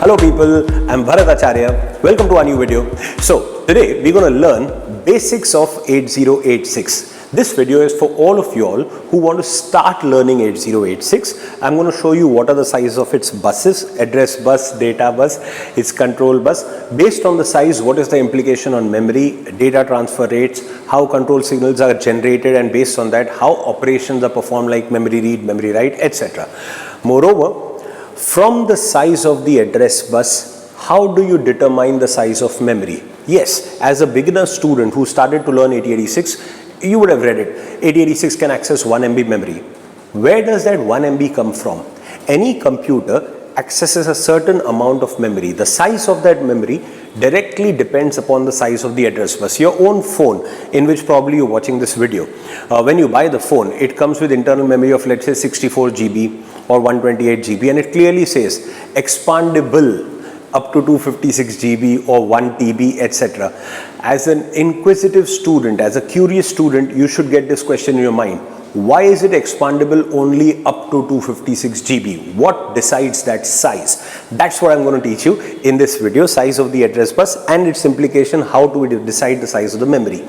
Hello people, I'm Bharat Acharya. Welcome to our new video. So today we're going to learn basics of 8086. This video is for all of you all who want to start learning 8086. I'm going to show you what are the sizes of its buses, address bus, data bus, its control bus. Based on the size, what is the implication on memory, data transfer rates, how control signals are generated, and based on that, how operations are performed like memory read, memory write, etc. Moreover, from the size of the address bus, how do you determine the size of memory? Yes, as a beginner student who started to learn 8086, you would have read it. 8086 can access 1 MB memory. Where does that 1 MB come from? Any computer accesses a certain amount of memory. The size of that memory directly depends upon the size of the address bus. Your own phone, in which probably you're watching this video, when you buy the phone, it comes with internal memory of, let's say, 64 GB or 128 GB, and it clearly says expandable up to 256 GB or 1 TB, etc. As an inquisitive student, as a curious student, you should get this question in your mind. Why is it expandable only up to 256 GB? What decides that size? That's what I'm going to teach you in this video, size of the address bus and its implication, how to decide the size of the memory.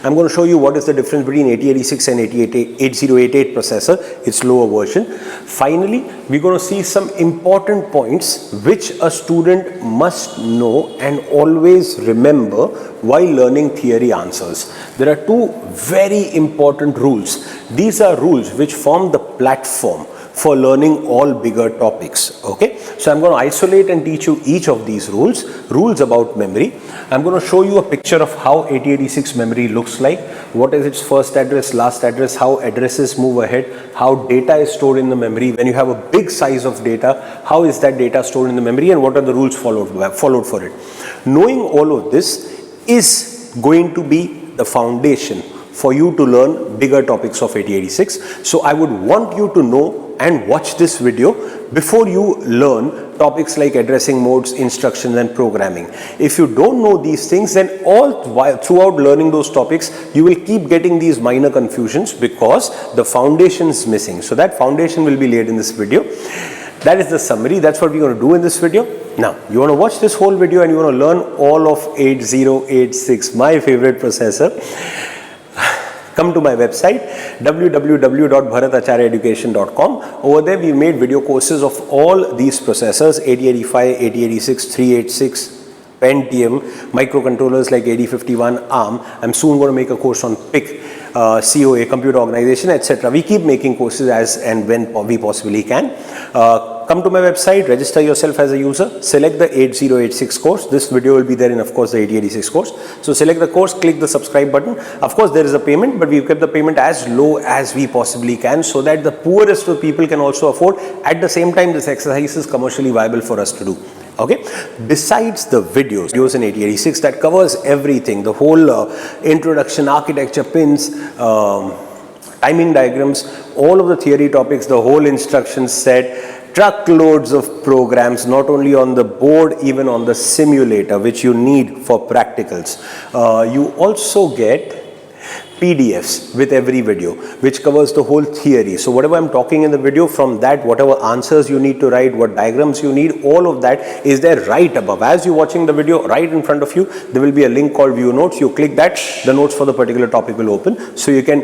I'm going to show you what is the difference between 8086 and 8088 processor, its lower version. Finally, we're going to see some important points which a student must know and always remember while learning theory answers. There are two very important rules. These are rules which form the platform for learning all bigger topics. Okay, so I'm going to isolate and teach you each of these rules about memory. I'm going to show you a picture of how 8086 memory looks like, what is its first address, last address, how addresses move ahead, how data is stored in the memory. When you have a big size of data, how is that data stored in the memory, and what are the rules followed for it. Knowing all of this is going to be the foundation for you to learn bigger topics of 8086. So I would want you to know and watch this video before you learn topics like addressing modes, instructions, and programming. If you don't know these things, then throughout learning those topics, you will keep getting these minor confusions because the foundation is missing. So that foundation will be laid in this video. That is the summary. That's what we're going to do in this video. Now, you want to watch this whole video and you want to learn all of 8086, my favorite processor. Come to my website www.bharatacharyaeducation.com. Over there we made video courses of all these processors, 8085, 8086, 386, Pentium, microcontrollers like 𝗕𝗵𝗿𝗀𝗯𝗹𝗮, ARM. I'm soon going to make a course on 𝗕𝗃, COA, computer organization, etc. We keep making courses as and when we possibly can. Come to my website, register yourself as a user, select the 8086 course. This video will be there in, of course, the 8086 course. So select the course, click the subscribe button. Of course, there is a payment, but we've kept the payment as low as we possibly can so that the poorest of people can also afford. At the same time, this exercise is commercially viable for us to do. Okay, besides the videos in 8086 that covers everything, the whole introduction, architecture, pins, timing diagrams, all of the theory topics, the whole instruction set, truckloads of programs, not only on the board, even on the simulator, which you need for practicals. You also get PDFs with every video, which covers the whole theory. So whatever I'm talking in the video, from that, whatever answers you need to write, what diagrams you need, all of that is there right above. As you're watching the video, right in front of you, there will be a link called View Notes. You click that, the notes for the particular topic will open. So you can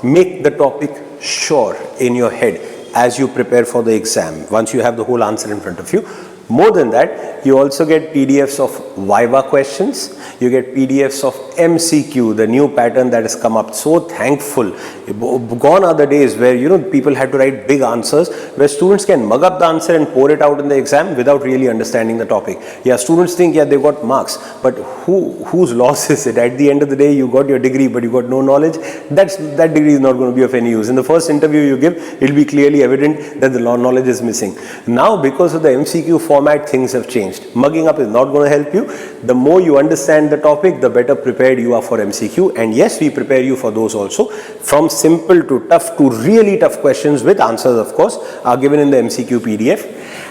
make the topic sure in your head as you prepare for the exam, once you have the whole answer in front of you. More than that, you also get PDFs of VIVA questions, you get PDFs of MCQ, the new pattern that has come up. So thankful. Gone are the days where, you know, people had to write big answers, where students can mug up the answer and pour it out in the exam without really understanding the topic. Yeah, students think, yeah, they got marks, but whose loss is it? At the end of the day, you got your degree, but you got no knowledge. That degree is not going to be of any use. In the first interview you give, it will be clearly evident that the knowledge is missing. Now, because of the MCQ format, things have changed. Mugging up is not going to help you. The more you understand the topic, the better prepared you are for MCQ. And yes, we prepare you for those also. From simple to tough to really tough questions with answers, of course, are given in the MCQ PDF.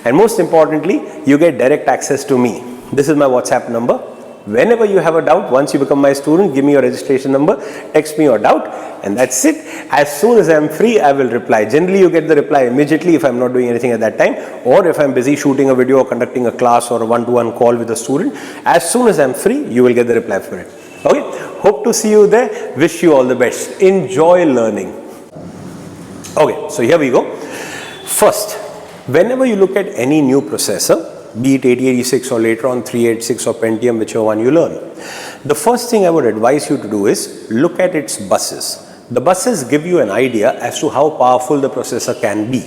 And most importantly, you get direct access to me. This is my WhatsApp number. Whenever you have a doubt, once you become my student, give me your registration number, text me your doubt, and that's it. As soon as I'm free, I will reply. Generally, you get the reply immediately if I'm not doing anything at that time, or if I'm busy shooting a video or conducting a class or a one-to-one call with a student. As soon as I'm free, you will get the reply for it. Okay? Hope to see you there. Wish you all the best. Enjoy learning. Okay, so here we go. First, whenever you look at any new processor, be it 8086 or later on 386 or Pentium, whichever one you learn, the first thing I would advise you to do is look at its buses. The buses give you an idea as to how powerful the processor can be.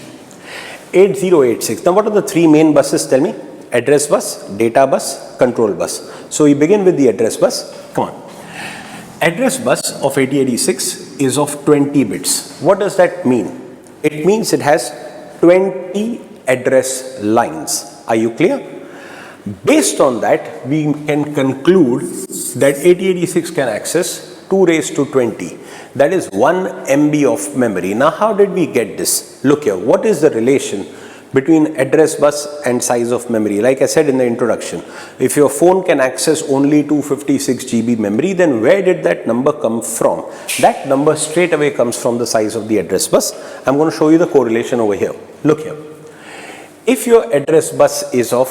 8086. Now what are the three main buses? Tell me. Address bus, data bus, control bus. So we begin with the address bus. Come on. Address bus of 8086 is of 20 bits. What does that mean? It means it has 20 address lines. Are you clear? Based on that, we can conclude that 8086 can access 2 raised to 20. That is 1 MB of memory. Now, how did we get this? Look here. What is the relation between address bus and size of memory? Like I said in the introduction, if your phone can access only 256 GB memory, then where did that number come from? That number straight away comes from the size of the address bus. I'm going to show you the correlation over here. Look here. If your address bus is of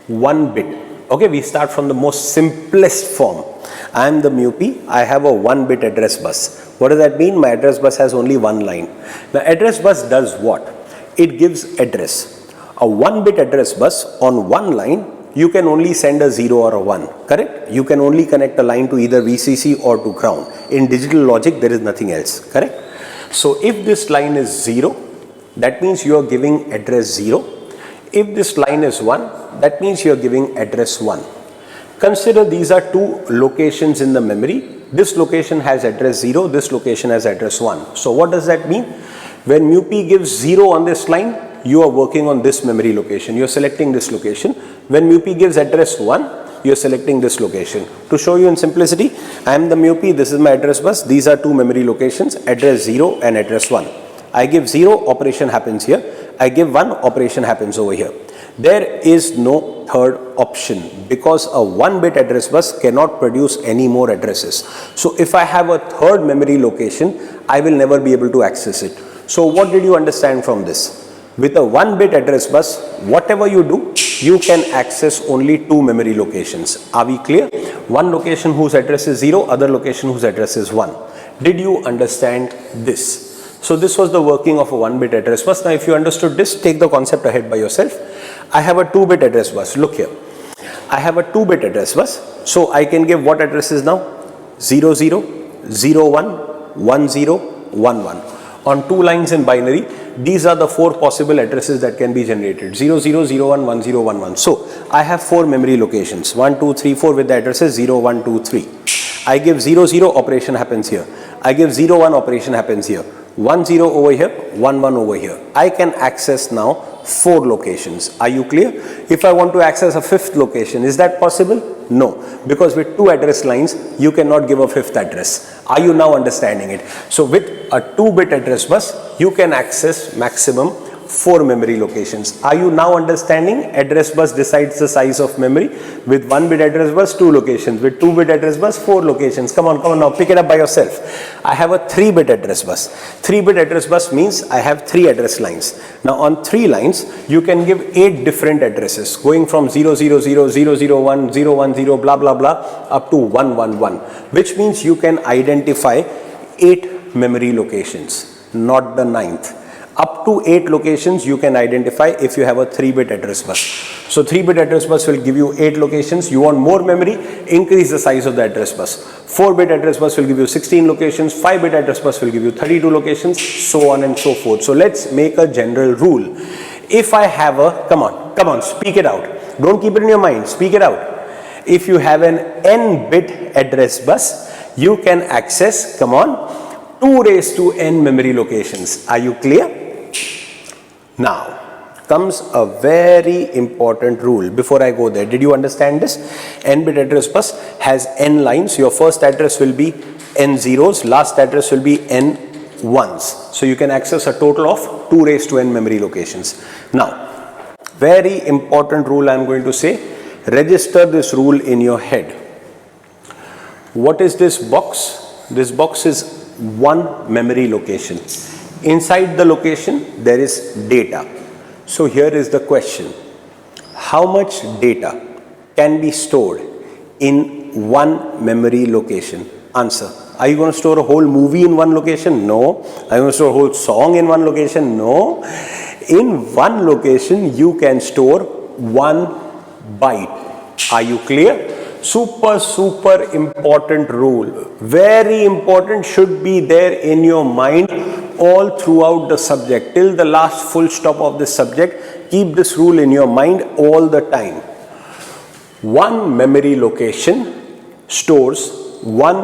1 bit, okay, we start from the most simplest form. I am the 𝗕𝗵𝗿, I have a 1 bit address bus. What does that mean? My address bus has only one line. The address bus does what? It gives address. A 1 bit address bus on one line, you can only send a 0 or a 1, correct? You can only connect a line to either VCC or to ground. In digital logic, there is nothing else, correct? So if this line is 0, that means you are giving address 0. If this line is 1, that means you are giving address 1. Consider these are two locations in the memory. This location has address 0, this location has address 1. So what does that mean? When 𝗕𝗵𝗿 gives 0 on this line, you are working on this memory location. You are selecting this location. When 𝗕𝗵𝗿 gives address 1, you are selecting this location. To show you in simplicity, I am the 𝗕𝗵𝗿, this is my address bus. These are two memory locations, address 0 and address 1. I give 0, operation happens here. I give 1, operation happens over here. There is no third option because a 1 bit address bus cannot produce any more addresses. So if I have a third memory location, I will never be able to access it. So what did you understand from this? With a 1 bit address bus, whatever you do, you can access only 2 memory locations. Are we clear? One location whose address is 0, other location whose address is 1. Did you understand this? So this was the working of a 1 bit address bus. Now if you understood this, take the concept ahead by yourself. I have a 2 bit address bus. Look here. I have a 2 bit address bus. So I can give what addresses now? 00, 01, 10, 11. On 2 lines in binary, these are the 4 possible addresses that can be generated. 00, 01, 10, 11. So I have 4 memory locations. 1, 2, 3, 4 with the addresses 0, 1, 2, 3. I give 00, operation happens here. I give 01, operation happens here. 10 over here, 11 over here. I can access now 4 locations. Are you clear? If I want to access a 5th location, is that possible? No, because with 2 address lines, you cannot give a 5th address. Are you now understanding it? So with a 2-bit address bus, you can access maximum 4 memory locations. Are you now understanding? Address bus decides the size of memory. With 1-bit address bus, 2 locations. With 2-bit address bus, 4 locations. Come on now, pick it up by yourself. I have a 3-bit address bus. 3-bit address bus means I have 3 address lines. Now on 3 lines, you can give 8 different addresses going from 000, 001, 010, blah blah blah up to 111, which means you can identify 8 memory locations, not the 9th. Up to 8 locations you can identify if you have a 3-bit address bus. So 3-bit address bus will give you 8 locations. You want more memory, increase the size of the address bus. 4-bit address bus will give you 16 locations. 5-bit address bus will give you 32 locations, so on and so forth. So let's make a general rule. If I have a, come on, speak it out. Don't keep it in your mind, speak it out. If you have an n-bit address bus, you can access, 2 raised to n memory locations. Are you clear? Now comes a very important rule. Before I go there, did you understand this? N-bit address bus has n lines. Your first address will be n zeros, last address will be n ones. So you can access a total of 2 raised to n memory locations. Now, very important rule I am going to say. Register this rule in your head. What is this box? This box is one memory location. Inside the location there is data. So here is the question. How much data can be stored in one memory location? Answer. Are you going to store a whole movie in one location? No. Are you going to store a whole song in one location? No. In one location you can store 1 byte. Are you clear? Super important rule. Very important, should be there in your mind all throughout the subject. Till the last full stop of the subject, keep this rule in your mind all the time. One memory location stores 1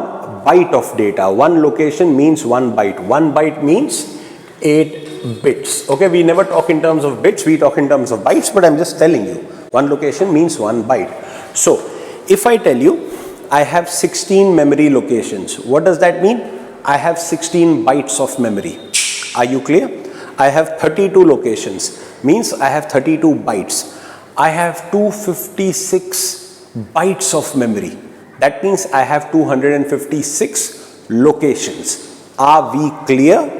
byte of data. One location means 1 byte. 1 byte means 8 bits. Okay, we never talk in terms of bits, we talk in terms of bytes, but I'm just telling you. One location means 1 byte. So, if I tell you I have 16 memory locations, what does that mean? I have 16 bytes of memory. Are you clear? I have 32 locations, means I have 32 bytes. I have 256 bytes of memory. That means I have 256 locations. Are we clear?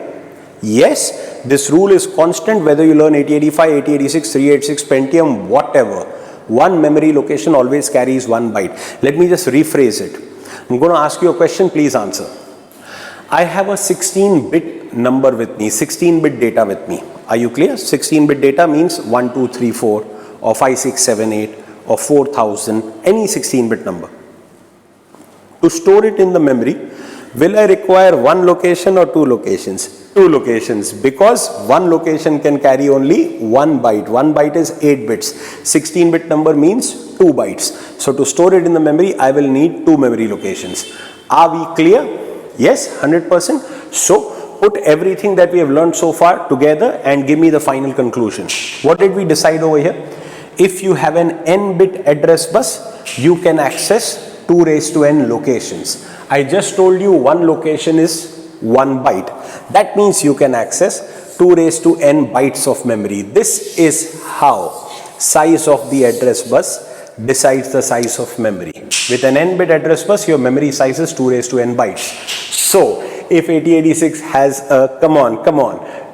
Yes, this rule is constant whether you learn 8085, 8086, 386, Pentium, whatever. One memory location always carries 1 byte. Let me just rephrase it. I'm going to ask you a question, please answer. I have a 16-bit number with me, 16-bit data with me. Are you clear? 16-bit data means 1, 2, 3, 4 or 5, 6, 7, 8 or 4000, any 16-bit number. To store it in the memory, will I require 1 location or 2 locations? 2 locations, because 1 location can carry only 1 byte. 1 byte is 8 bits. 16-bit number means 2 bytes. So to store it in the memory, I will need 2 memory locations. Are we clear? Yes, 100%. So put everything that we have learned so far together and give me the final conclusion. What did we decide over here? If you have an n-bit address bus, you can access 2 raised to n locations. I just told you one location is 1 byte. That means you can access 2 raised to n bytes of memory. This is how size of the address bus decides the size of memory. With an n-bit address bus, your memory size is 2 raised to n bytes. So if 8086 has a, come on,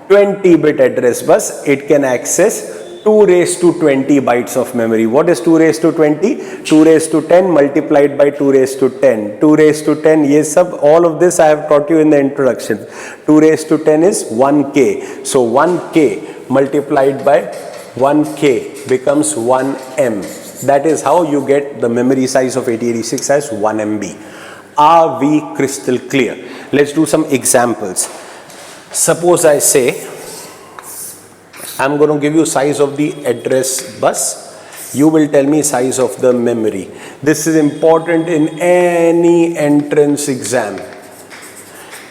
20-bit address bus, it can access 2 raised to 20 bytes of memory. What is 2 raised to 20? 2 raised to 10 multiplied by 2 raised to 10. 2 raised to 10, yes, all of this I have taught you in the introduction. 2 raised to 10 is 1k. So 1k multiplied by 1k becomes 1m. That is how you get the memory size of 8086 as 1 MB. Are we crystal clear? Let's do some examples. Suppose I say, I'm going to give you size of the address bus. You will tell me size of the memory. This is important in any entrance exam,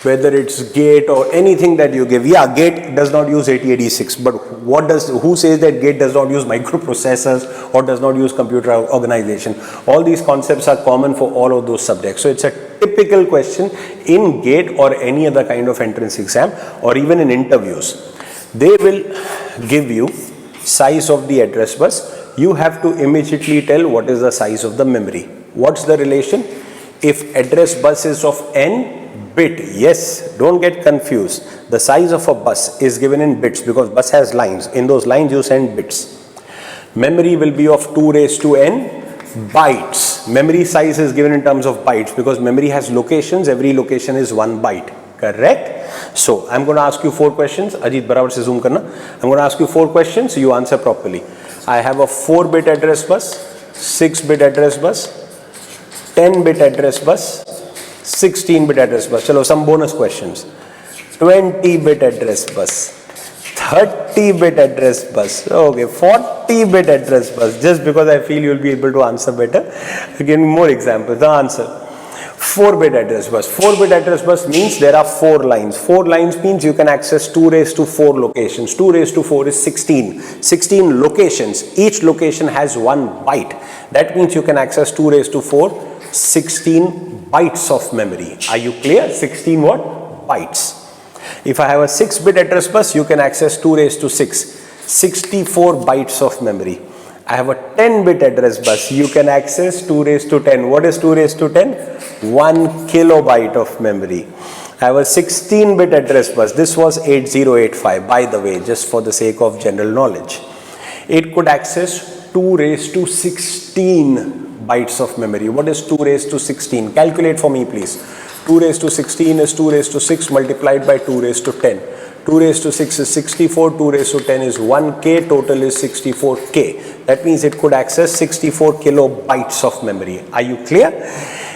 whether it's GATE or anything that you give. Yeah, GATE does not use 8086, but who says that GATE does not use microprocessors or does not use computer organization? All these concepts are common for all of those subjects. So it's a typical question in GATE or any other kind of entrance exam or even in interviews. They will give you size of the address bus. You have to immediately tell what is the size of the memory. What's the relation? If address bus is of n bit, yes, don't get confused. The size of a bus is given in bits because bus has lines. In those lines you send bits. Memory will be of 2 raised to n bytes. Memory size is given in terms of bytes because memory has locations. Every location is 1 byte. Correct? So, I'm going to ask you 4 questions. Ajit, barabar se zoom karna. I'm going to ask you 4 questions. You answer properly. I have a 4-bit address bus, 6-bit address bus, 10-bit address bus, 16-bit address bus. Chalo, some bonus questions. 20-bit address bus, 30-bit address bus, okay, 40-bit address bus, just because I feel you'll be able to answer better. Again, more examples. The answer. 4-bit address bus. 4-bit address bus means there are 4 lines. 4 lines means you can access 2 raised to 4 locations. 2 raised to 4 is 16. 16 locations. Each location has 1 byte. That means you can access 2 raised to 4, 16 bytes of memory. Are you clear? 16 what? Bytes. If I have a 6-bit address bus, you can access 2 raised to 6, 64 bytes of memory. I have a 10-bit address bus. You can access 2 raised to 10. What is 2 raised to 10? 1 kilobyte of memory. I have a 16-bit address bus. This was 8085, by the way, just for the sake of general knowledge. It could access 2 raised to 16 bytes of memory. What is 2 raised to 16? Calculate for me, please. 2 raised to 16 is 2 raised to 6 multiplied by 2 raised to 10. 2 raised to 6 is 64, 2 raised to 10 is 1K, total is 64K. That means it could access 64 kilobytes of memory. Are you clear?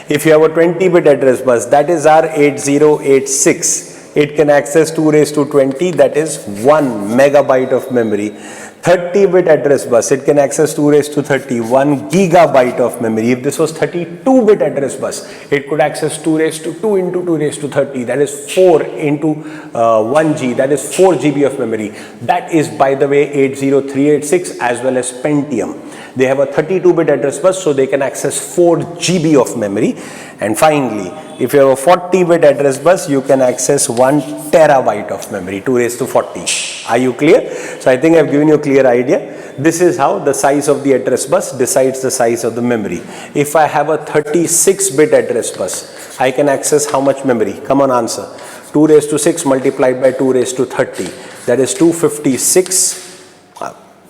If you have a 20-bit address bus, that is our 8086. It can access 2 raised to 20, that is 1 megabyte of memory. 30-bit address bus, it can access 2 raised to 30, 1 gigabyte of memory. If this was 32-bit address bus, it could access 2 raised to 2 into 2 raised to 30, that is 4 into 1G, that is 4 GB of memory. That is, by the way, 80386 as well as Pentium. They have a 32-bit address bus, so they can access 4 GB of memory. And finally, if you have a 40-bit address bus, you can access 1 terabyte of memory, 2 raised to 40. Are you clear? So I think I've given you a clear idea. This is how the size of the address bus decides the size of the memory. If I have a 36-bit address bus, I can access how much memory? Come on, answer. 2 raised to 6 multiplied by 2 raised to 30. That is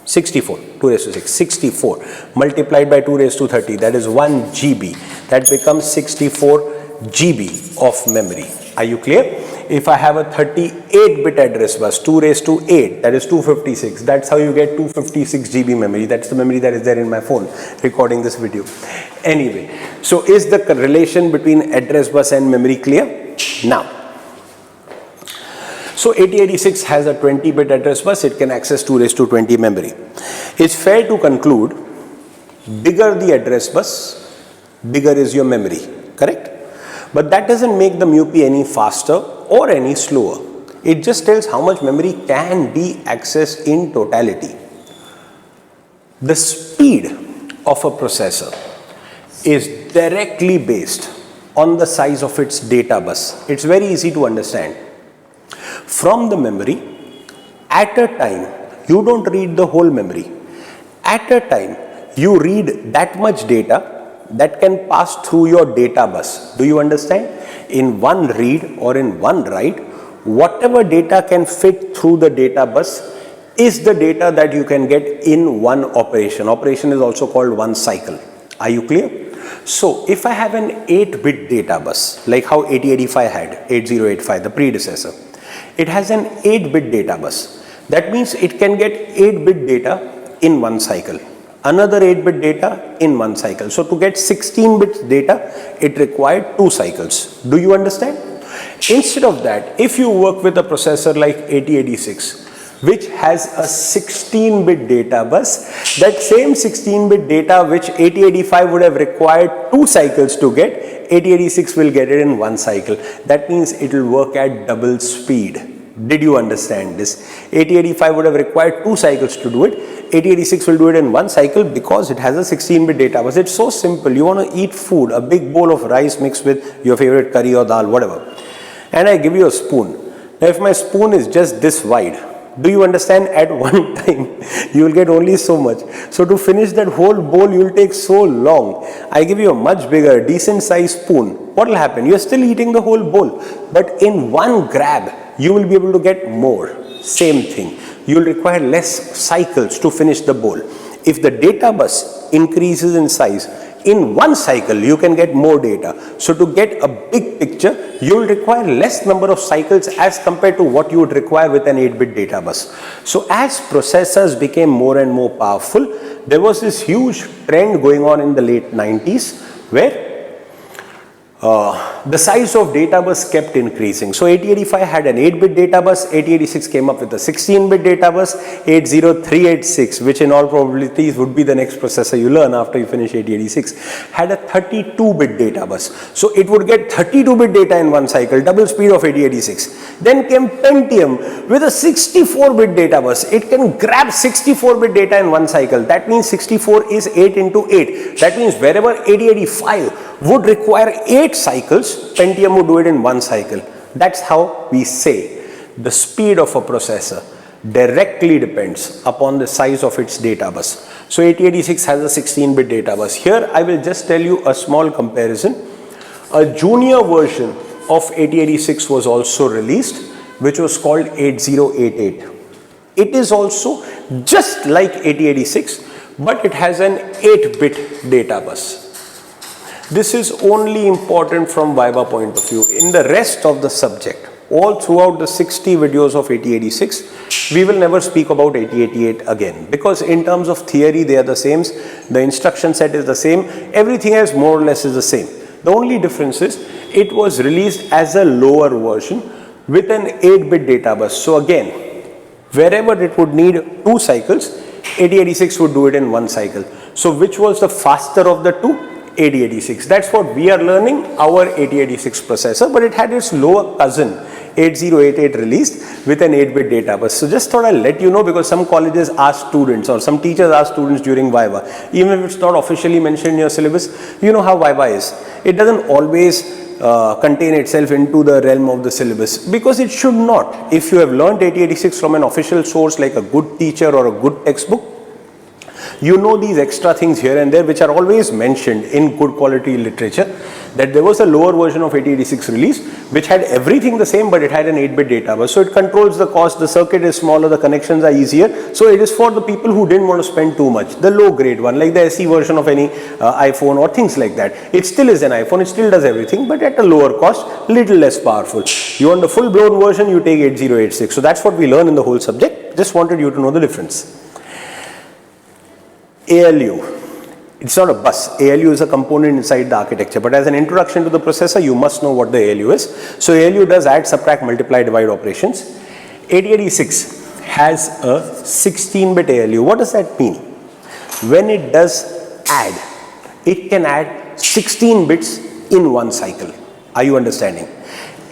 64. 2 raised to 6, 64 multiplied by 2 raised to 30. That is 1 GB. That becomes 64 GB of memory. Are you clear? If I have a 38-bit address bus, 2 raised to 8, that is 256. That's how you get 256 GB memory. That's the memory that is there in my phone recording this video. Anyway, so is the relation between address bus and memory clear? Now, so 8086 has a 20-bit address bus. It can access 2 raised to 20 memory. It's fair to conclude, bigger the address bus, bigger is your memory, correct? But that doesn't make the 𝗕𝗵𝗿 any faster or any slower. It just tells how much memory can be accessed in totality. The speed of a processor is directly based on the size of its data bus. It's very easy to understand. From the memory, at a time, you don't read the whole memory. At a time, you read that much data that can pass through your data bus. Do you understand? In one read or in one write, whatever data can fit through the data bus is the data that you can get in one operation. Operation is also called one cycle. Are you clear? So if I have an 8-bit data bus, like how 8085 had, 8085, the predecessor, it has an 8-bit data bus. That means it can get 8-bit data in one cycle. Another 8-bit data in one cycle. So to get 16-bit data, it required 2 cycles. Do you understand? Instead of that, if you work with a processor like 8086, which has a 16-bit data bus, that same 16-bit data which 8085 would have required 2 cycles to get, 8086 will get it in 1 cycle. That means it will work at double speed. Did you understand this? 8085 would have required 2 cycles to do it. 8086 will do it in 1 cycle because it has a 16-bit data bus. It's so simple. You want to eat food, a big bowl of rice mixed with your favorite curry or dal, whatever. And I give you a spoon. Now if my spoon is just this wide, do you understand, at one time you will get only so much. So to finish that whole bowl you will take so long. I give you a much bigger, decent sized spoon. What will happen? You are still eating the whole bowl, but in one grab you will be able to get more. Same thing. You will require less cycles to finish the bowl. If the data bus increases in size, in one cycle you can get more data. So to get a big picture, you will require less number of cycles as compared to what you would require with an 8-bit data bus. So as processors became more and more powerful, there was this huge trend going on in the late 90s where the size of data bus kept increasing. So 8085 had an 8-bit data bus, 8086 came up with a 16-bit data bus, 80386, which in all probabilities would be the next processor you learn after you finish 8086, had a 32-bit data bus. So it would get 32-bit data in one cycle, double speed of 8086. Then came Pentium with a 64-bit data bus. It can grab 64-bit data in one cycle. That means 64 is 8 into 8. That means wherever 8085 would require 8 cycles, Pentium would do it in 1 cycle. That's how we say the speed of a processor directly depends upon the size of its data bus. So 8086 has a 16-bit data bus. Here I will just tell you a small comparison. a junior version of 8086 was also released, which was called 8088. It is also just like 8086, but it has an 8-bit data bus. This is only important from VIVA point of view. In the rest of the subject, all throughout the 60 videos of 8086, we will never speak about 8088 again, because in terms of theory they are the same, the instruction set is the same, everything else more or less is the same. The only difference is it was released as a lower version with an 8-bit data bus. So again, wherever it would need 2 cycles, 8086 would do it in 1 cycle. So which was the faster of the two? 8086. That's what we are learning, our 8086 processor, but it had its lower cousin 8088 released with an 8-bit data bus. So just thought I'll let you know, because some colleges ask students or some teachers ask students during VIVA, even if it's not officially mentioned in your syllabus, you know how VIVA is. It doesn't always contain itself into the realm of the syllabus, because it should not. If you have learned 8086 from an official source like a good teacher or a good textbook, you know these extra things here and there which are always mentioned in good quality literature, that there was a lower version of 8086 release which had everything the same, but it had an 8-bit data bus. So it controls the cost, the circuit is smaller, the connections are easier. So it is for the people who didn't want to spend too much, the low grade one, like the SE version of any iPhone or things like that. It still is an iPhone, it still does everything, but at a lower cost, little less powerful. You want the full blown version, you take 8086. So that's what we learn in the whole subject. Just wanted you to know the difference. ALU, it's not a bus. ALU is a component inside the architecture, but as an introduction to the processor, you must know what the ALU is. So ALU does add, subtract, multiply, divide operations. 8086 has a 16-bit ALU. What does that mean? When it does add, it can add 16 bits in 1 cycle. Are you understanding?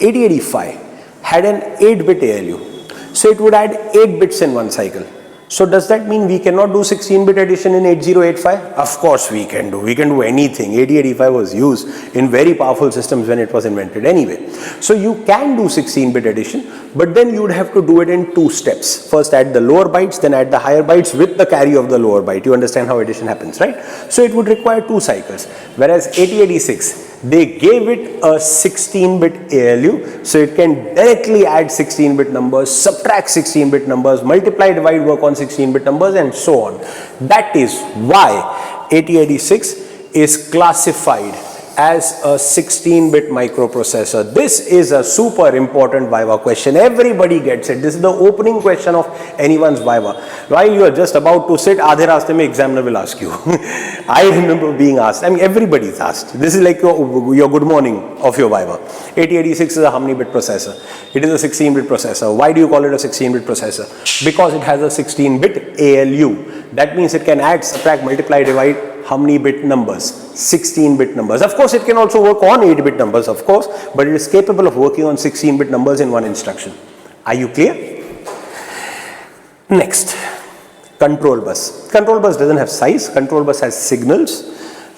8085 had an 8-bit ALU, so it would add 8 bits in 1 cycle. So does that mean we cannot do 16-bit addition in 8085? Of course we can do. We can do anything. 8085 was used in very powerful systems when it was invented anyway. So you can do 16-bit addition, but then you would have to do it in 2 steps. First add the lower bytes, then add the higher bytes with the carry of the lower byte. You understand how addition happens, right? So it would require 2 cycles. Whereas 8086, they gave it a 16-bit ALU, so it can directly add 16-bit numbers, subtract 16-bit numbers, multiply, divide, work on 16-bit numbers, and so on. That is why 8086 is classified as a 16-bit microprocessor. This is a super important VIVA question. Everybody gets it. This is the opening question of anyone's VIVA. While you are just about to sit, aadhe raaste mein examiner will ask you. I remember being asked. I mean, everybody's asked. This is like your good morning of your VIVA. 8086 is a how many bit processor? It is a 16-bit processor. Why do you call it a 16-bit processor? Because it has a 16-bit ALU. That means it can add, subtract, multiply, divide how many bit numbers? 16-bit numbers. Of course, it can also work on 8-bit numbers, of course, but it is capable of working on 16-bit numbers in 1 instruction. Are you clear? Next, control bus. Control bus doesn't have size. Control bus has signals.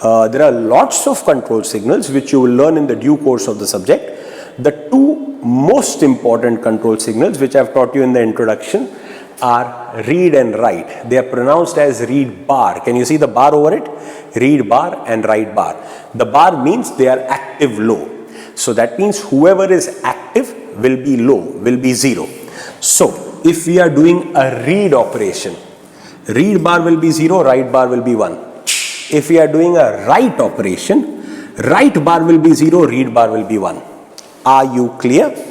There are lots of control signals which you will learn in the due course of the subject. The 2 most important control signals which I have taught you in the introduction are read and write. They are pronounced as read bar. Can you see the bar over it? Read bar and write bar. The bar means they are active low. So that means whoever is active will be low, will be 0. So if we are doing a read operation, read bar will be 0, write bar will be 1. If we are doing a write operation, write bar will be 0, read bar will be 1. Are you clear?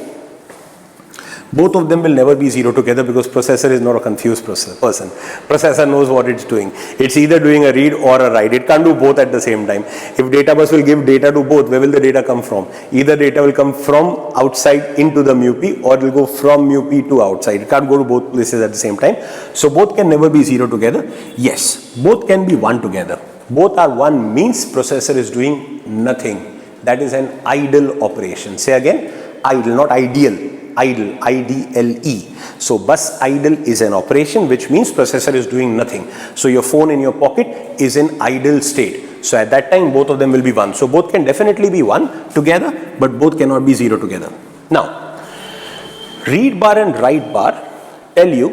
Both of them will never be 0 together, because processor is not a confused person. Processor knows what it's doing. It's either doing a read or a write. It can't do both at the same time. If data bus will give data to both, where will the data come from? Either data will come from outside into the 𝗕𝗵𝗿, or it will go from 𝗕𝗵𝗿 to outside. It can't go to both places at the same time. So both can never be 0 together. Yes, both can be 1 together. Both are 1 means processor is doing nothing. That is an idle operation. Say again, idle, not ideal. Idle, IDLE. So bus idle is an operation which means processor is doing nothing. So your phone in your pocket is in idle state. So at that time both of them will be 1. So both can definitely be 1 together, but both cannot be 0 together. Now, read bar and write bar tell you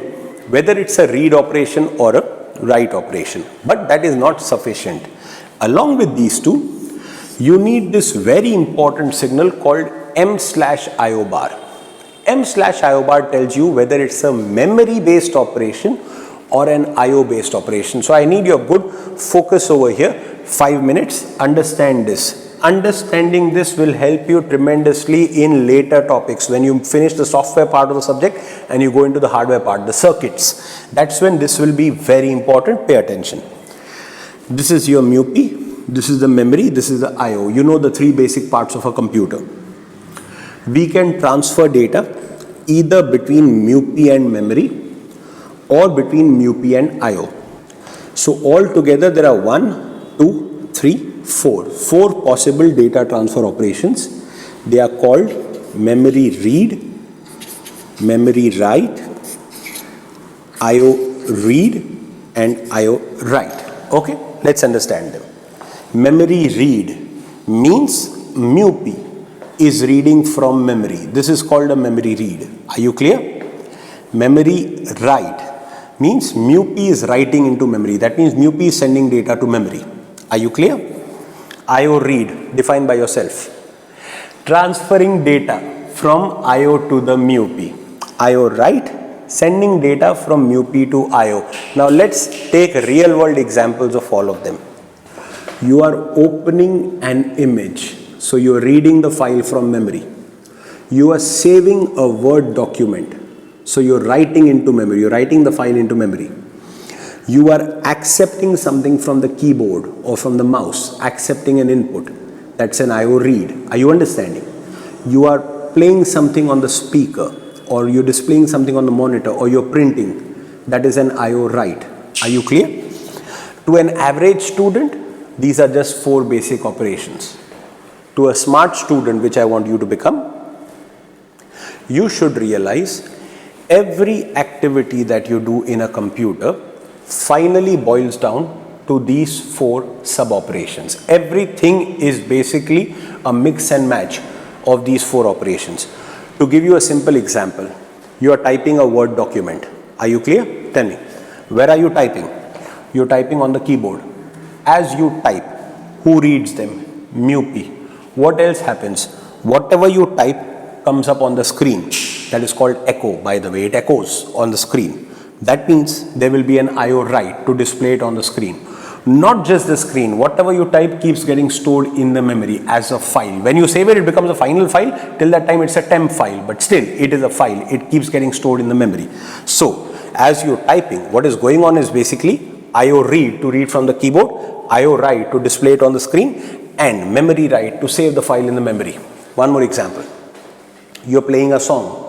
whether it's a read operation or a write operation, but that is not sufficient. Along with these two, you need this very important signal called M/IO bar. M/IO bar tells you whether it's a memory based operation or an IO based operation. So I need your good focus over here. 5 minutes. Understand this. Understanding this will help you tremendously in later topics when you finish the software part of the subject and you go into the hardware part, the circuits. That's when this will be very important. Pay attention. This is your 𝗵𝗶, this is the memory, this is the IO. You know the three basic parts of a computer. We can transfer data either between 𝗵𝗶 and memory or between 𝗵𝗶 and IO. So altogether there are 1, 2, 3, 4 possible data transfer operations. They are called memory read, memory write, IO read and IO write. Okay, let's understand them. Memory read means 𝗵𝗶 is reading from memory. This is called a memory read. Are you clear? Memory write means 𝗵𝗶 is writing into memory. That means 𝗵𝗶 is sending data to memory. Are you clear? IO read, defined by yourself. Transferring data from IO to the 𝗵𝗶. IO write, sending data from 𝗵𝗶 to IO. Now let's take real world examples of all of them. You are opening an image. So you are reading the file from memory. You are saving a Word document. So you are writing into memory. You are writing the file into memory. You are accepting something from the keyboard or from the mouse, accepting an input. That's an IO read. Are you understanding? You are playing something on the speaker, or you're displaying something on the monitor, or you're printing. That is an IO write. Are you clear? To an average student, these are just 4 basic operations. To a smart student, which I want you to become, you should realize every activity that you do in a computer finally boils down to these 4 sub-operations. Everything is basically a mix and match of these 4 operations. To give you a simple example, you are typing a Word document. Are you clear? Tell me, where are you typing? You're typing on the keyboard. As you type, who reads them? 𝗵𝗶. What else happens? Whatever you type comes up on the screen. That is called echo, by the way. It echoes on the screen. That means there will be an IO write to display it on the screen. Not just the screen, whatever you type keeps getting stored in the memory as a file. When you save it, it becomes a final file. Till that time it's a temp file, but still it is a file. It keeps getting stored in the memory. So as you're typing, what is going on is basically IO read to read from the keyboard, IO write to display it on the screen, and memory write to save the file in the memory. One more example. You're playing a song.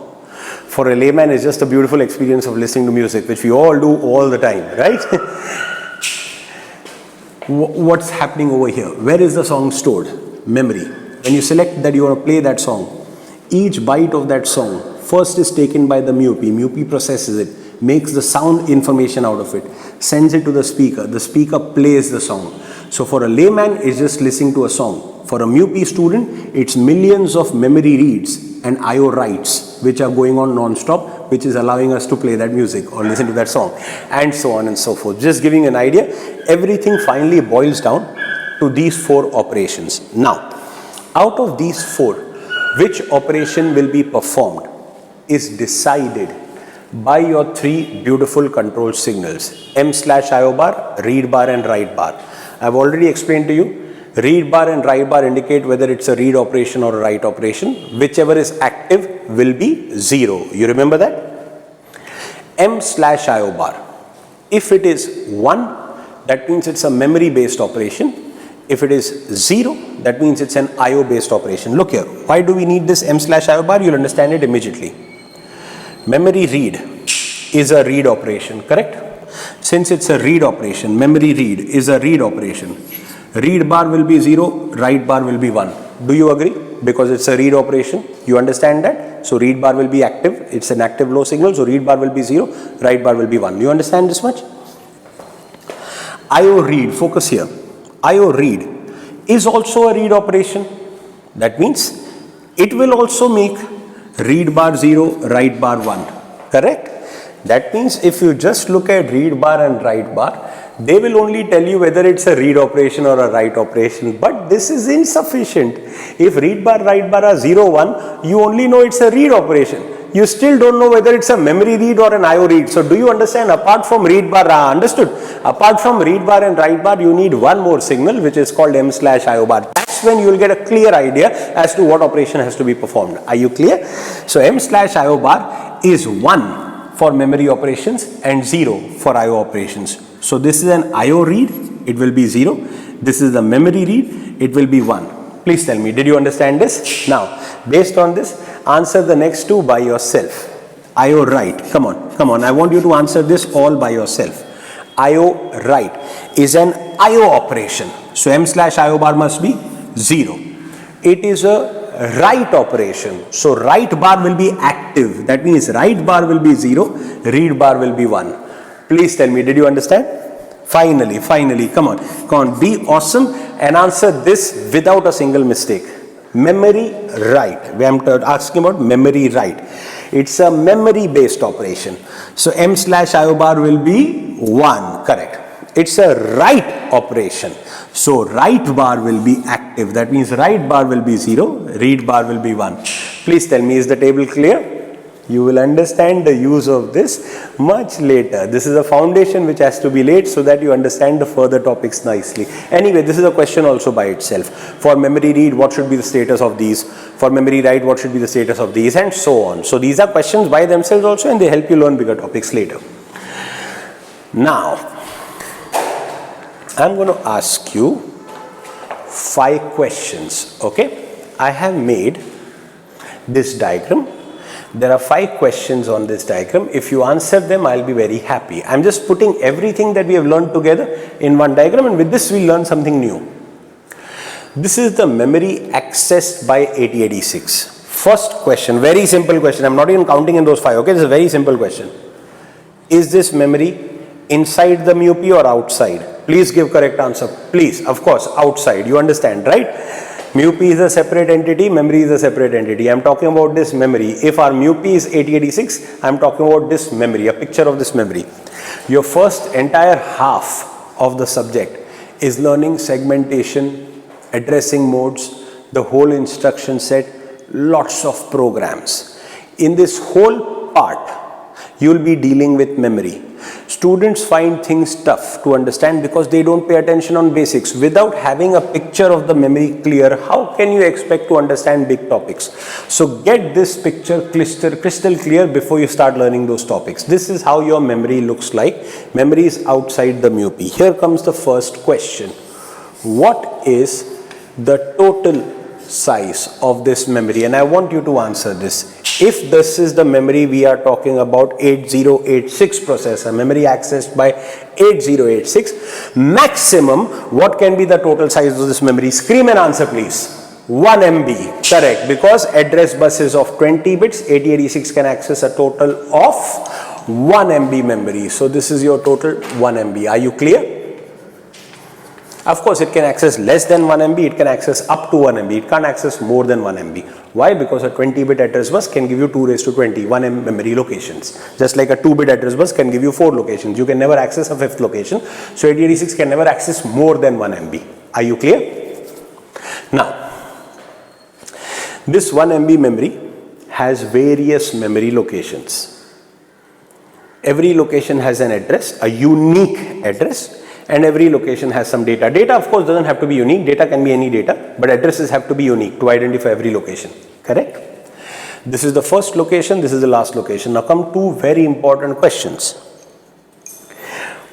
For a layman, it's just a beautiful experience of listening to music, which we all do all the time, right? What's happening over here? Where is the song stored? Memory. When you select that you want to play that song, each byte of that song first is taken by the 𝗵𝗶. 𝗵𝗶 processes it, makes the sound information out of it, sends it to the speaker. The speaker plays the song. So for a layman, it's just listening to a song. For a 𝗵𝗶 student, it's millions of memory reads and IO writes, which are going on non-stop, which is allowing us to play that music or listen to that song, and so on and so forth. Just giving an idea, everything finally boils down to these 4 operations. Now, out of these 4, which operation will be performed is decided by your 3 beautiful control signals, M/IO bar, read bar and write bar. I've already explained to you, read bar and write bar indicate whether it's a read operation or a write operation. Whichever is active will be 0. You remember that? M/IO bar. If it is 1, that means it's a memory based operation. If it is 0, that means it's an IO based operation. Look here. Why do we need this M/IO bar? You'll understand it immediately. Memory read is a read operation, correct? Since it's a read operation, memory read is a read operation. Read bar will be 0, write bar will be 1. Do you agree? Because it's a read operation. You understand that? So read bar will be active. It's an active low signal. So read bar will be 0, write bar will be 1. You understand this much? IO read, focus here. IO read is also a read operation. That means it will also make read bar 0, write bar 1. Correct? That means if you just look at read bar and write bar, they will only tell you whether it's a read operation or a write operation, but this is insufficient. If read bar, write bar are 0, 1, you only know it's a read operation. You still don't know whether it's a memory read or an IO read. So do you understand? Apart from read bar, understood? Apart from read bar and write bar, you need one more signal which is called M/IO bar. That's when you will get a clear idea as to what operation has to be performed. Are you clear? So M/IO bar is 1 for memory operations and 0 for IO operations. So this is an IO read, it will be 0. This is the memory read, it will be 1. Please tell me, did you understand this? Now, based on this, answer the next two by yourself. IO write, come on, I want you to answer this all by yourself. IO write is an IO operation. So M/IO bar must be 0. It is a write operation. So write bar will be active. That means write bar will be 0, read bar will be 1. Please tell me, did you understand? Finally, come on, be awesome and answer this without a single mistake. Memory write. We am asking about memory write. It's a memory based operation. So M/IO bar will be 1, correct. It's a write operation. So write bar will be active. That means write bar will be 0, read bar will be 1. Please tell me, is the table clear? You will understand the use of this much later. This is a foundation which has to be laid so that you understand the further topics nicely. Anyway, this is a question also by itself. For memory read, what should be the status of these? For memory write, what should be the status of these? And so on. So these are questions by themselves also, and they help you learn bigger topics later. Now, I'm going to ask you 5 questions. Okay? I have made this diagram. There are 5 questions on this diagram. If you answer them, I'll be very happy. I'm just putting everything that we have learned together in one diagram, and with this we'll learn something new. This is the memory accessed by 8086. First question, very simple question. I'm not even counting in those 5. Okay, this is a very simple question. Is this memory inside the MUPI or outside? Please give correct answer. Please, of course, outside. You understand, right? MUPI is a separate entity, memory is a separate entity. I am talking about this memory. If our MUPI is 8086, I am talking about this memory, a picture of this memory. Your first entire half of the subject is learning segmentation, addressing modes, the whole instruction set, lots of programs. In this whole part, you will be dealing with memory. Students find things tough to understand because they don't pay attention on basics. Without having a picture of the memory clear, how can you expect to understand big topics? So get this picture crystal clear before you start learning those topics. This is how your memory looks like. Memory is outside the MUPI. Here comes the first question. What is the total size of this memory? And I want you to answer this. If this is the memory we are talking about, 8086 processor, memory accessed by 8086, maximum, what can be the total size of this memory? Scream and answer please. 1 MB, correct, because address bus is of 20 bits, 8086 can access a total of 1 MB memory. So this is your total 1 MB. Are you clear? Of course, it can access less than 1 MB, it can access up to 1 MB, it can't access more than 1 MB. Why? Because a 20-bit address bus can give you 2 raised to 20, 1 MB memory locations. Just like a 2-bit address bus can give you 4 locations. You can never access a 5th location. So 8086 can never access more than 1 MB. Are you clear? Now, this 1 MB memory has various memory locations. Every location has an address, a unique address. And every location has some data. Data, of course, doesn't have to be unique. Data can be any data, but addresses have to be unique to identify every location. Correct? This is the first location, this is the last location. Now come to very important questions.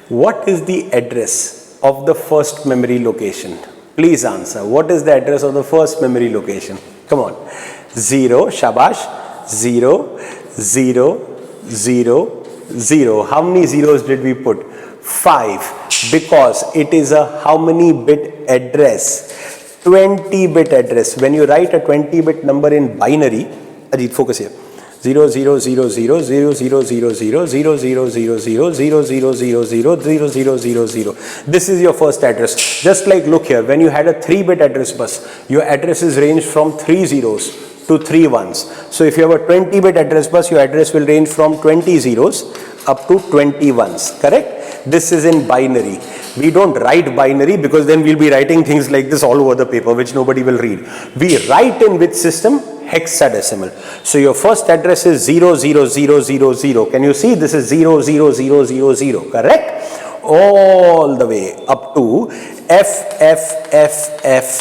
What is the address of the first memory location? Please answer. What is the address of the first memory location? Come on. 0, shabash. 0, 0, 0, 0. How many zeros did we put? 5. Because it is a how many bit address? 20 bit address. When you write a 20 bit number in binary, Ajit, focus here. 0 0 0 0 0 0 0 0 0 0 0 0 0 0 0 0 0 0 0 0 0. This is your first address. Just like look here, when you had a 3-bit address bus, your addresses range from 3 zeros to 3 ones. So if you have a 20-bit address bus, your address will range from 20 zeros up to 21s, correct? This is in binary. We don't write binary because then we'll be writing things like this all over the paper, which nobody will read. We write in which system? Hexadecimal. So your first address is 00000. Can you see? This is 00000, correct? All the way up to FFFFF.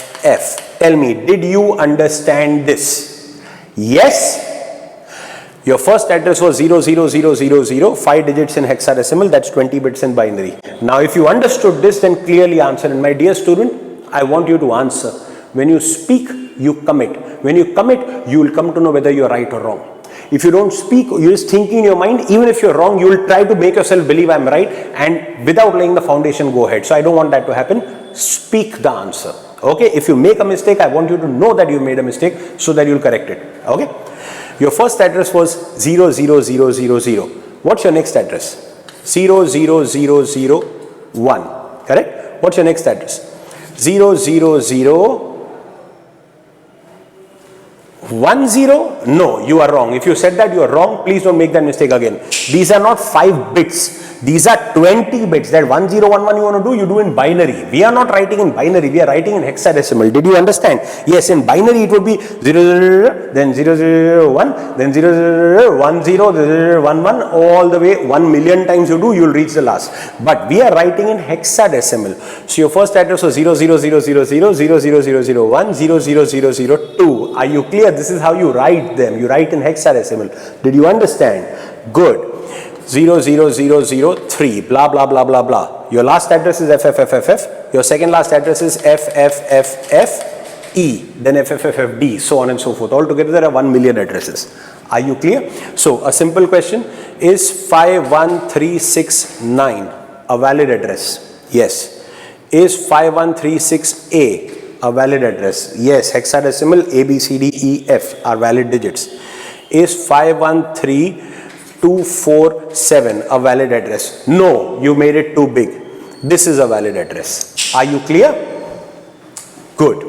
Tell me, did you understand this? Yes? Your first address was 00000, 5 digits in hexadecimal, that's 20 bits in binary. Now if you understood this, then clearly answer. And my dear student, I want you to answer. When you speak, you commit. When you commit, you will come to know whether you are right or wrong. If you don't speak, you're just thinking in your mind, even if you're wrong, you will try to make yourself believe I'm right, and without laying the foundation, go ahead. So I don't want that to happen. Speak the answer. Okay, if you make a mistake, I want you to know that you made a mistake so that you'll correct it. Okay, your first address was 00000. What's your next address? 00001. Correct? What's your next address? 00010? No, you are wrong. If you said that, you are wrong. Please don't make that mistake again. These are not 5 bits. These are 20 bits. That 1011 you want to do, you do in binary. We are not writing in binary. We are writing in hexadecimal. Did you understand? Yes, in binary it would be 000, then 001, then 0010, 011, all the way 1 million times you do, you will reach the last. But we are writing in hexadecimal. So your first address was 00000, 00001, 00002. Are you clear? This is how you write them. You write in hexadecimal. Did you understand? Good. 00003, blah blah blah blah blah. Your last address is FFFFF. Your second last address is FFFFE, then FFFFD, so on and so forth. Altogether there are 1 million addresses. Are you clear? So a simple question, is 51369 a valid address? Yes. Is 5136A a valid address? Yes. Hexadecimal A, B, C, D, E, F are valid digits. Is 513247 a valid address? No, you made it too big. This is a valid address. Are you clear? Good.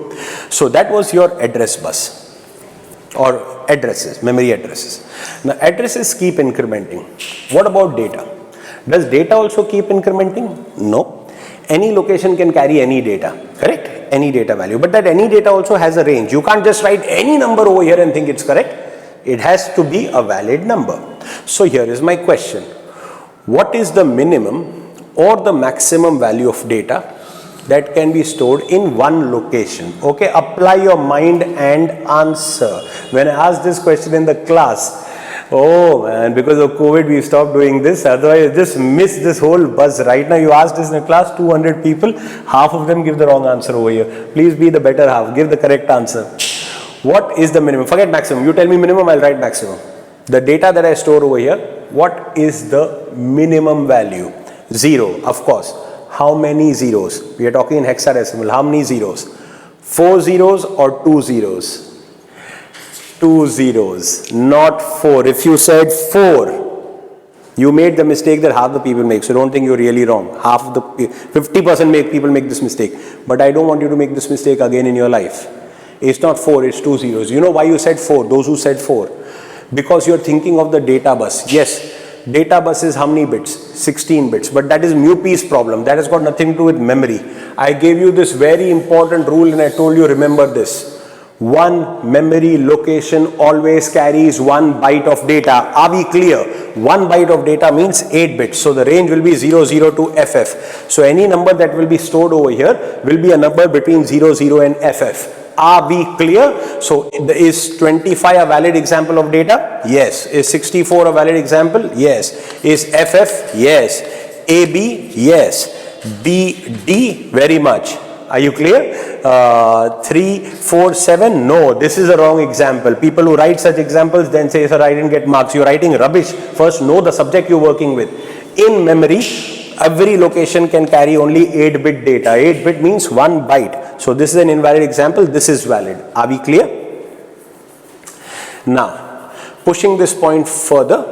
So that was your address bus or addresses, memory addresses. Now addresses keep incrementing. What about data? Does data also keep incrementing? No. Any location can carry any data, correct? Any data value, but that any data also has a range. You can't just write any number over here and think it's correct. It has to be a valid number. So here is my question. What is the minimum or the maximum value of data that can be stored in one location? Okay, apply your mind and answer. When I asked this question in the class, oh man, because of COVID we stopped doing this, otherwise I just missed this whole buzz. Right now you asked this in a class, 200 people, half of them give the wrong answer over here. Please be the better half, give the correct answer. What is the minimum? Forget maximum, you tell me minimum, I'll write maximum. The data that I store over here, what is the minimum value? 0, of course. How many zeros? We are talking in hexadecimal. How many zeros? 4 zeros or 2 zeros? 2 zeros, not 4. If you said 4, you made the mistake that half the people make. So don't think you're really wrong. 50% people make this mistake. But I don't want you to make this mistake again in your life. It's not 4, it's 2 zeros. You know why you said 4? Those who said 4. Because you're thinking of the data bus. Yes, data bus is how many bits? 16 bits. But that is 𝗵𝟑's problem. That has got nothing to do with memory. I gave you this very important rule and I told you remember this. One memory location always carries 1 byte of data. Are we clear? 1 byte of data means 8 bits. So the range will be 00 to FF. So any number that will be stored over here will be a number between 00 and FF. Are we clear? So is 25 a valid example of data? Yes. Is 64 a valid example? Yes. Is FF? Yes. AB? Yes. BD? Very much. Are you clear? 3, 4, 7? No, this is a wrong example. People who write such examples then say, sir, I didn't get marks. You're writing rubbish. First, know the subject you're working with. In memory, every location can carry only 8-bit data. 8-bit means 1 byte. So this is an invalid example. This is valid. Are we clear? Now, pushing this point further,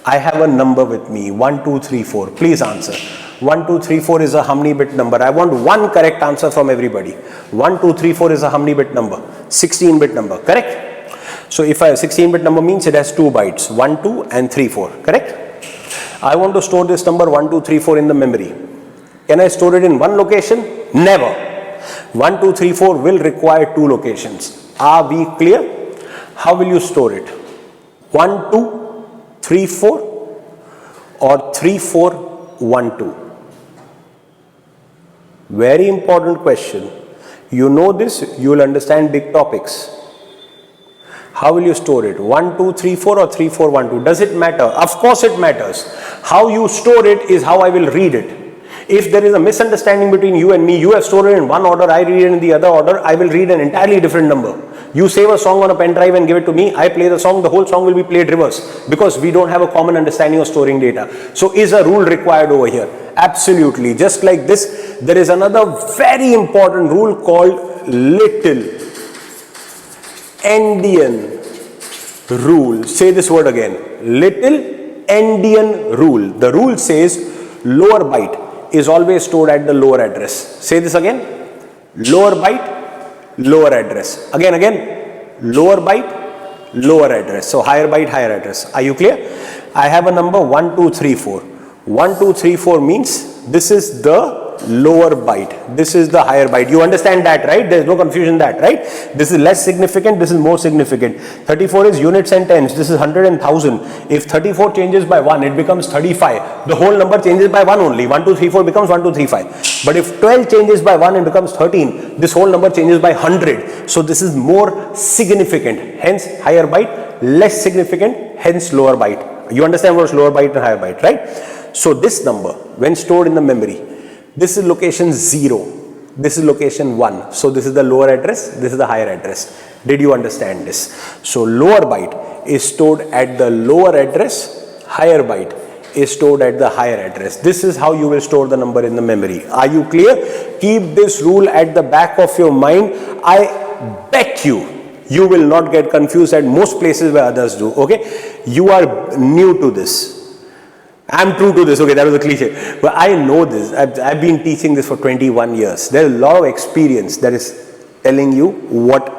I have a number with me. 1, 2, 3, 4. Please answer. 1, 2, 3, 4 is a how many bit number? I want one correct answer from everybody. 1, 2, 3, 4 is a how many bit number? 16-bit number, correct? So if I have 16-bit number means it has 2 bytes, 1, 2 and 3, 4, correct? I want to store this number 1, 2, 3, 4 in the memory. Can I store it in one location? Never. 1, 2, 3, 4 will require two locations. Are we clear? How will you store it? 1, 2, 3, 4 or 3, 4, 1, 2? Very important question. You know this, you will understand big topics. How will you store it? 1, 2, 3, 4 or 3, 4, 1, 2? Does it matter? Of course it matters. How you store it is how I will read it. If there is a misunderstanding between you and me, you have stored it in one order, I read it in the other order, I will read an entirely different number. You save a song on a pen drive and give it to me, I play the song, the whole song will be played reverse because we don't have a common understanding of storing data. So is a rule required over here? Absolutely. Just like this, there is another very important rule called little endian rule. Say this word again. Little endian rule. The rule says lower byte is always stored at the lower address. Say this again. Lower byte, lower address. Again, lower byte, lower address. So higher byte, higher address. Are you clear? I have a number 1, 2, 3, 4. 1, 2, 3, 4 means this is the lower byte. This is the higher byte. You understand that, right? There is no confusion that, right? This is less significant. This is more significant. 34 is units and tens. This is 100 and 1000. If 34 changes by 1, it becomes 35. The whole number changes by 1 only. 1, 2, 3, 4 becomes 1, 2, 3, 5. But if 12 changes by 1 and becomes 13, this whole number changes by 100. So this is more significant. Hence higher byte, less significant, hence lower byte. You understand what's lower byte and higher byte, right? So this number, when stored in the memory, this is location 0, this is location 1. So this is the lower address, this is the higher address. Did you understand this? So lower byte is stored at the lower address, higher byte is stored at the higher address. This is how you will store the number in the memory. Are you clear? Keep this rule at the back of your mind. I bet you will not get confused at most places where others do. Okay? You are new to this. I'm true to this. Okay, that was a cliche. But I know this. I've been teaching this for 21 years. There's a lot of experience that is telling you what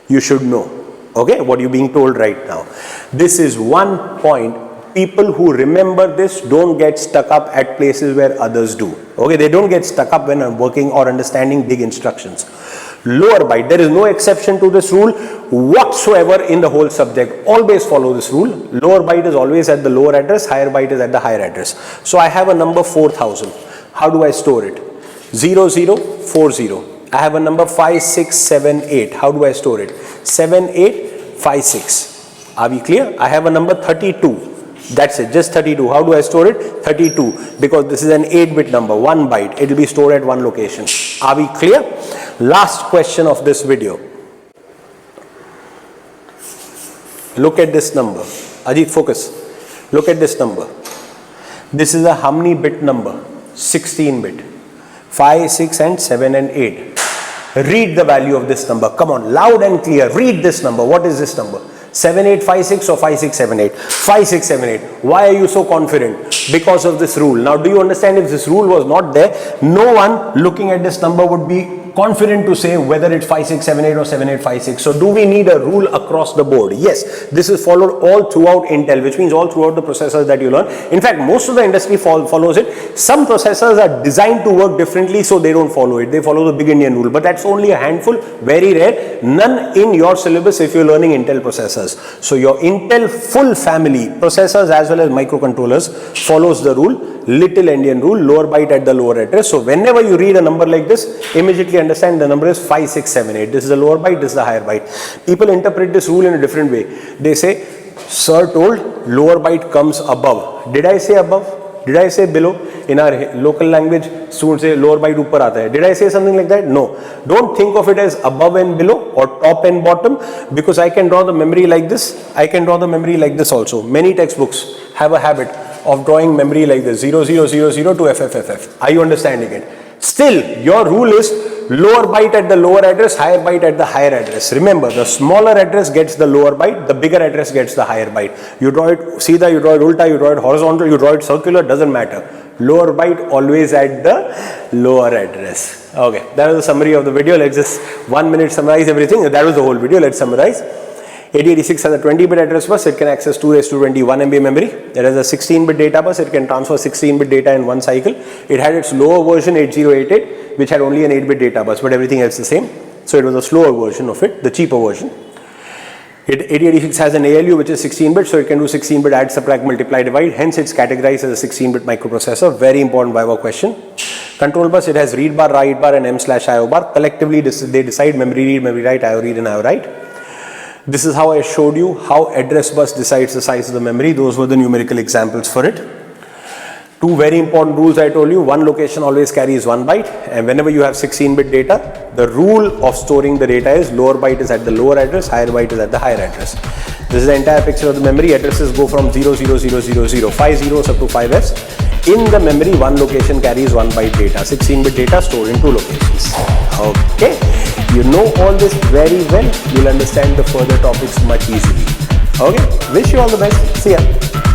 you should know. Okay, what you're being told right now. This is one point. People who remember this don't get stuck up at places where others do. Okay, they don't get stuck up when working or understanding big instructions. Lower byte, there is no exception to this rule whatsoever in the whole subject. Always follow this rule. Lower byte is always at the lower address, higher byte is at the higher address. So I have a number 4000. How do I store it? 0040. I have a number 5678. How do I store it? 7856. Are we clear? I have a number 32. That's it, just 32. How do I store it? 32. Because this is an 8-bit number, 1 byte. It will be stored at one location. Are we clear? Last question of this video. Look at this number. Ajit, focus. Look at this number. This is a how many bit number? 16-bit. 5, 6 and 7 and 8. Read the value of this number. Come on, loud and clear. Read this number. What is this number? 7856 or 5678? 5678. Why are you so confident? Because of this rule. Now, do you understand if this rule was not there, no one looking at this number would be confident to say whether it's 5678 or 7856. So do we need a rule across the board? Yes, this is followed all throughout Intel, which means all throughout the processors that you learn. In fact, most of the industry follows it. Some processors are designed to work differently, so they don't follow it. They follow the big Indian rule, but that's only a handful, very rare. None in your syllabus if you're learning Intel processors. So your Intel full family processors as well as microcontrollers follows the rule, little endian rule, lower byte at the lower address. So whenever you read a number like this, immediately understand the number is 5678. This is the lower byte, this is the higher byte. People interpret this rule in a different way. They say, sir told lower byte comes above. Did I say above? Did I say below? In our local language, students say lower byte upar aata hai. Did I say something like that? No. Don't think of it as above and below or top and bottom, because I can draw the memory like this. I can draw the memory like this also. Many textbooks have a habit of drawing memory like this, 0000 to FFFF. Are you understanding it? Still, your rule is lower byte at the lower address, higher byte at the higher address. Remember, the smaller address gets the lower byte, the bigger address gets the higher byte. You draw it seedha, you draw it ulta, you draw it horizontal, you draw it circular, doesn't matter. Lower byte always at the lower address. Okay, that was the summary of the video. Let's just 1 minute summarize everything. That was the whole video. Let's summarize. 8086 has a 20-bit address bus. It can access 2 raised to 21 MB memory. It has a 16-bit data bus. It can transfer 16-bit data in one cycle. It had its lower version 8088, which had only an 8-bit data bus, but everything else the same. So it was a slower version of it, the cheaper version. 8086 has an ALU which is 16-bit, so it can do 16-bit add, subtract, multiply, divide. Hence it's categorized as a 16-bit microprocessor. Very important VIVA question. Control bus, it has read bar, write bar and M/IO bar. Collectively they decide memory read, memory write, IO read and IO write. This is how I showed you how address bus decides the size of the memory. Those were the numerical examples for it. Two very important rules I told you. One location always carries 1 byte, and whenever you have 16-bit data, the rule of storing the data is lower byte is at the lower address, higher byte is at the higher address. This is the entire picture of the memory. Addresses go from 0, 0, 0, 0, 0, 5 zeros up to 5s. In the memory, one location carries 1 byte data. 16-bit data stored in 2 locations. Okay, you know all this very well. You'll understand the further topics much easily. Okay, wish you all the best. See ya.